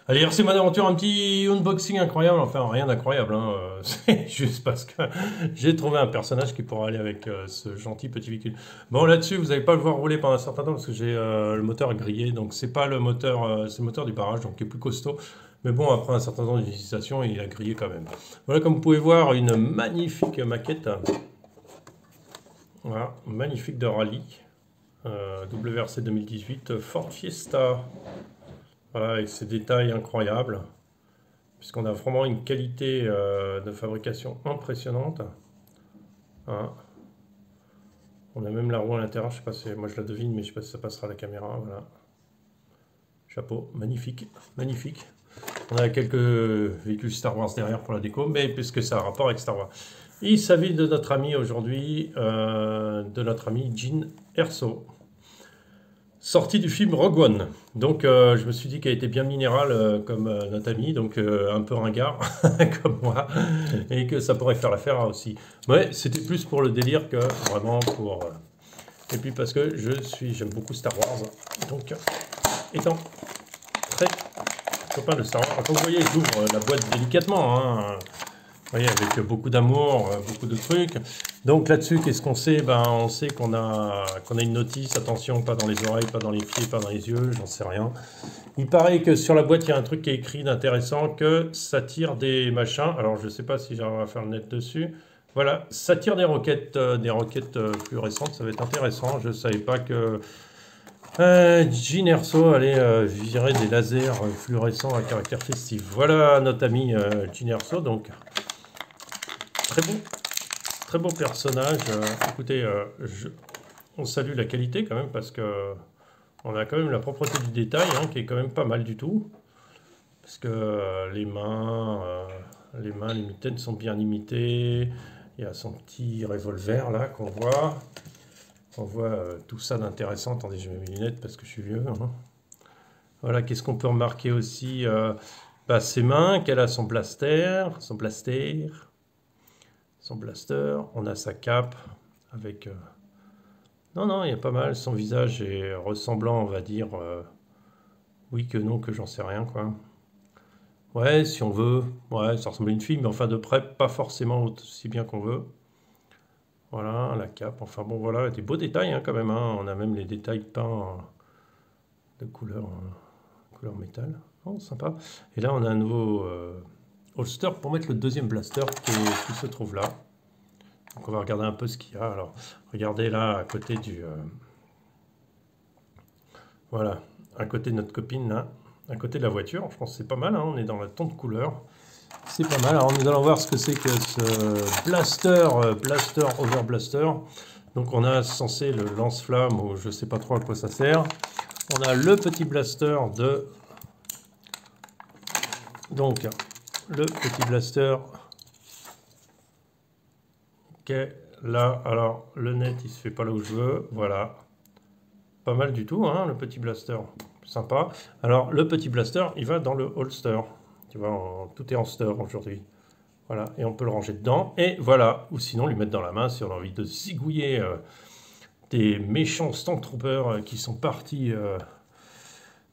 Allez, RC Mon Aventure, un petit unboxing incroyable, enfin rien d'incroyable, hein. C'est juste parce que j'ai trouvé un personnage qui pourra aller avec ce gentil petit véhicule. Bon, là-dessus, vous n'allez pas le voir rouler pendant un certain temps parce que j'ai le moteur grillé, donc c'est pas le moteur, c'est le moteur du barrage, donc qui est plus costaud. Mais bon, après un certain temps d'utilisation, il a grillé quand même. Voilà, comme vous pouvez voir, une magnifique maquette. Voilà, magnifique de rallye. WRC 2018, Ford Fiesta. Voilà, avec ces détails incroyables, puisqu'on a vraiment une qualité de fabrication impressionnante. Hein. On a même la roue à l'intérieur, je sais pas si, moi je la devine, mais je sais pas si ça passera à la caméra. Voilà. Chapeau, magnifique, magnifique. On a quelques véhicules Star Wars derrière pour la déco, mais puisque ça a un rapport avec Star Wars. Il s'agit de notre ami aujourd'hui, de notre ami Jyn Erso. Sortie du film Rogue One. Donc je me suis dit qu'elle était bien minérale comme notre ami, donc un peu ringard comme moi, et que ça pourrait faire l'affaire aussi. Ouais, c'était plus pour le délire que vraiment pour... Et puis parce que j'aime beaucoup Star Wars, donc étant très copain de Star Wars. Comme vous voyez, j'ouvre la boîte délicatement, hein. Vous voyez, avec beaucoup d'amour, beaucoup de trucs. Donc là-dessus, qu'est-ce qu'on sait? Ben, on sait qu'on a une notice, attention, pas dans les oreilles, pas dans les pieds, pas dans les yeux, j'en sais rien. Il paraît que sur la boîte, il y a un truc qui est écrit d'intéressant, que ça tire des machins. Alors, je ne sais pas si j'arrive à faire le net dessus. Voilà, ça tire des roquettes fluorescentes, ça va être intéressant. Je ne savais pas que Jyn Erso allait virer des lasers fluorescents à caractère festif. Voilà notre ami Jyn Erso, donc très beau personnage. Écoutez, on salue la qualité quand même parce que on a quand même la propreté du détail hein, qui est quand même pas mal du tout. Parce que les mitaines sont bien limitées. Il y a son petit revolver là qu'on voit. On voit tout ça d'intéressant. Attendez, je mets mes lunettes parce que je suis vieux. Hein. Voilà, qu'est-ce qu'on peut remarquer aussi bah, ses mains, qu'elle a son blaster. On a sa cape avec... Non, il y a pas mal. Son visage est ressemblant, on va dire. Oui que non, que j'en sais rien, quoi. Ouais, si on veut. Ouais, ça ressemble à une fille, mais enfin de près, pas forcément aussi bien qu'on veut. Voilà, la cape. Enfin bon, voilà, des beaux détails hein, quand même. Hein. On a même les détails peints de couleur métal. Oh, sympa. Et là, on a un nouveau holster pour mettre le deuxième blaster qui se trouve là. Donc on va regarder un peu ce qu'il y a. Alors, regardez là, à côté du... voilà, à côté de notre copine, là, à côté de la voiture. Je pense que c'est pas mal, hein, on est dans la ton de couleur. C'est pas mal. Alors, nous allons voir ce que c'est que ce blaster over blaster. Donc, on a censé le lance-flamme, ou je sais pas trop à quoi ça sert. On a le petit blaster de... Donc, le petit blaster... Ok, là, alors, le net, il se fait pas là où je veux. Voilà. Pas mal du tout, hein, le petit blaster. Sympa. Alors, le petit blaster, il va dans le holster. Tu vois, tout est en holster aujourd'hui. Voilà, et on peut le ranger dedans. Et voilà, ou sinon lui mettre dans la main si on a envie de zigouiller des méchants Stormtroopers qui sont partis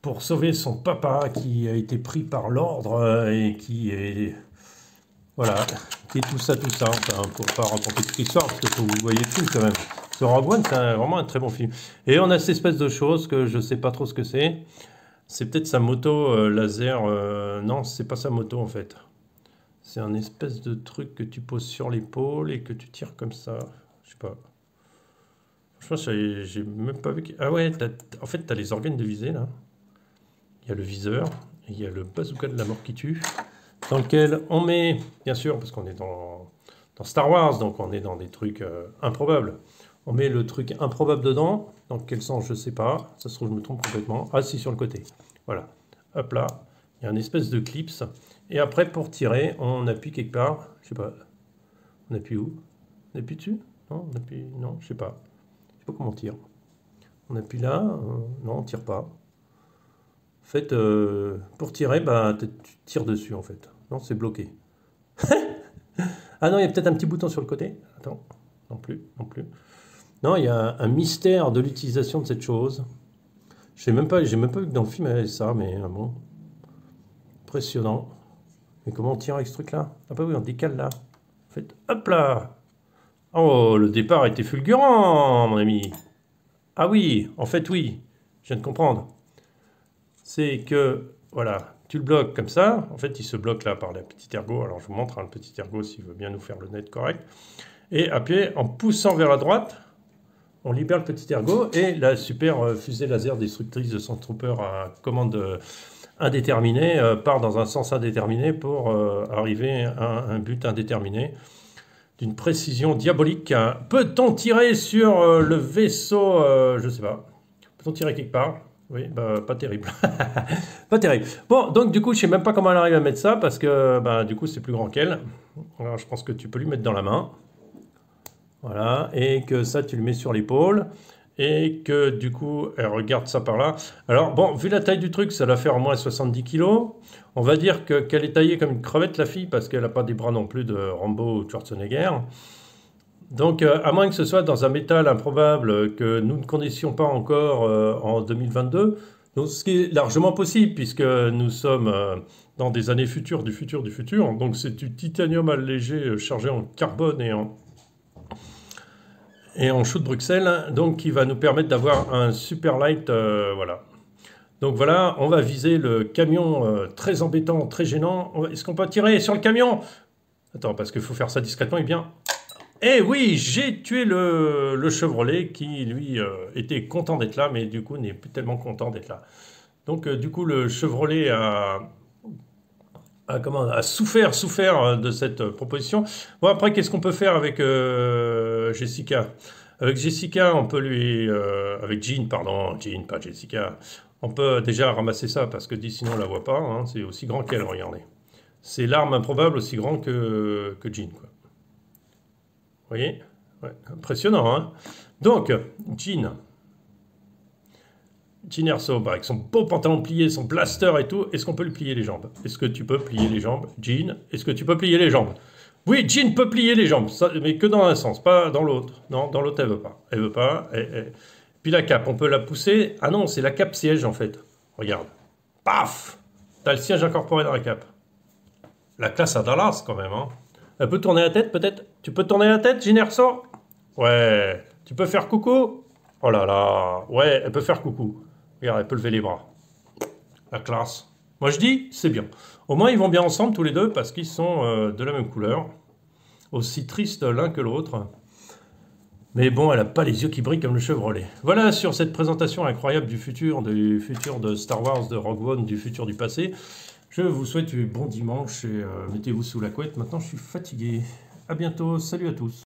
pour sauver son papa qui a été pris par l'ordre et qui est... Voilà, qui est tout ça, enfin, pour pas raconter toute l'histoire, parce que vous voyez tout quand même. Ce Rogue One, c'est vraiment un très bon film. Et on a cette espèce de chose que je sais pas trop ce que c'est. C'est peut-être sa moto laser. Non, c'est pas sa moto en fait. C'est un espèce de truc que tu poses sur l'épaule et que tu tires comme ça. Je sais pas. Franchement, j'ai même pas vu. Ah ouais, en fait, tu as les organes de visée là. Il y a le viseur et il y a le bazooka de la mort qui tue. Dans lequel on met, bien sûr, parce qu'on est dans Star Wars, donc on est dans des trucs improbables. On met le truc improbable dedans. Dans quel sens, je sais pas. Ça se trouve, je me trompe complètement. Ah, si, sur le côté. Voilà. Hop là. Il y a une espèce de clips. Et après, pour tirer, on appuie quelque part. Je sais pas. On appuie où? On appuie dessus? Non, on appuie... Non, je sais pas. Je sais pas comment on tire. On appuie là. Non, on tire pas. En fait, pour tirer, bah, tu tires dessus, en fait. Non, c'est bloqué. Ah non, il y a peut-être un petit bouton sur le côté. Attends. Non plus, non plus. Non, il y a un mystère de l'utilisation de cette chose. J'ai même pas vu que dans le film il y avait ça, mais bon. Impressionnant. Mais comment on tire avec ce truc-là? Ah bah oui, on décale là. En fait, hop là. Oh, le départ était fulgurant, mon ami. Ah oui, en fait, oui. Je viens de comprendre. C'est que, voilà, tu le bloques comme ça. En fait, il se bloque là par la petite ergot. Alors, je vous montre, hein, le petit ergot, s'il veut bien nous faire le net correct. Et appuyez en poussant vers la droite. On libère le petit ergot et la super fusée laser destructrice de Stormtrooper à commande indéterminée part dans un sens indéterminé pour arriver à un but indéterminé d'une précision diabolique. Peut-on tirer sur le vaisseau je sais pas. Peut-on tirer quelque part? Oui, bah, pas terrible. Pas terrible. Bon, donc du coup, je sais même pas comment elle arrive à mettre ça parce que bah, du coup, c'est plus grand qu'elle. Alors, je pense que tu peux lui mettre dans la main. Voilà, et que ça, tu le mets sur l'épaule, et que du coup, elle regarde ça par là. Alors, bon, vu la taille du truc, ça doit faire au moins 70 kg. On va dire qu'elle est taillée comme une crevette, la fille, parce qu'elle n'a pas des bras non plus de Rambo ou Schwarzenegger. Donc, à moins que ce soit dans un métal improbable que nous ne connaissions pas encore en 2022, donc, ce qui est largement possible, puisque nous sommes dans des années futures du futur du futur. Donc, c'est du titanium allégé chargé en carbone et en chou de Bruxelles, donc qui va nous permettre d'avoir un super light, voilà. Donc voilà, on va viser le camion très embêtant, très gênant. Est-ce qu'on peut tirer sur le camion? Attends, parce qu'il faut faire ça discrètement et bien. Eh oui, j'ai tué le Chevrolet qui, lui, était content d'être là, mais du coup n'est plus tellement content d'être là. Donc du coup, le Chevrolet a souffert de cette proposition. Bon, après, qu'est-ce qu'on peut faire avec Jessica? Avec Jessica, on peut lui... avec Jean, pardon, Jean, pas Jessica. On peut déjà ramasser ça, parce que sinon on la voit pas. Hein, c'est aussi grand qu'elle, regardez. C'est l'arme improbable aussi grand que Jean, quoi. Vous voyez? Ouais, impressionnant, hein? Donc, Jean Erso, avec son beau pantalon plié, son blaster et tout, est-ce qu'on peut lui plier les jambes? Est-ce que tu peux plier les jambes, Jean? Est-ce que tu peux plier les jambes? Oui, Jean peut plier les jambes, ça, mais que dans un sens, pas dans l'autre. Non, dans l'autre, elle veut pas. Elle veut pas. Puis la cape, on peut la pousser. Ah non, c'est la cape siège, en fait. Regarde. Paf! T'as le siège incorporé dans la cape. La classe à Dallas, quand même, hein. Elle peut tourner la tête, peut-être? Tu peux tourner la tête, Jean Erso? Ouais. Tu peux faire coucou? Oh là là. Ouais, elle peut faire coucou. Regarde, elle peut lever les bras. La classe. Moi je dis, c'est bien. Au moins ils vont bien ensemble tous les deux parce qu'ils sont de la même couleur. Aussi tristes l'un que l'autre. Mais bon, elle n'a pas les yeux qui brillent comme le Chevrolet. Voilà sur cette présentation incroyable du futur de Star Wars, de Rogue One, du futur du passé. Je vous souhaite un bon dimanche et mettez-vous sous la couette. Maintenant je suis fatigué. À bientôt, salut à tous.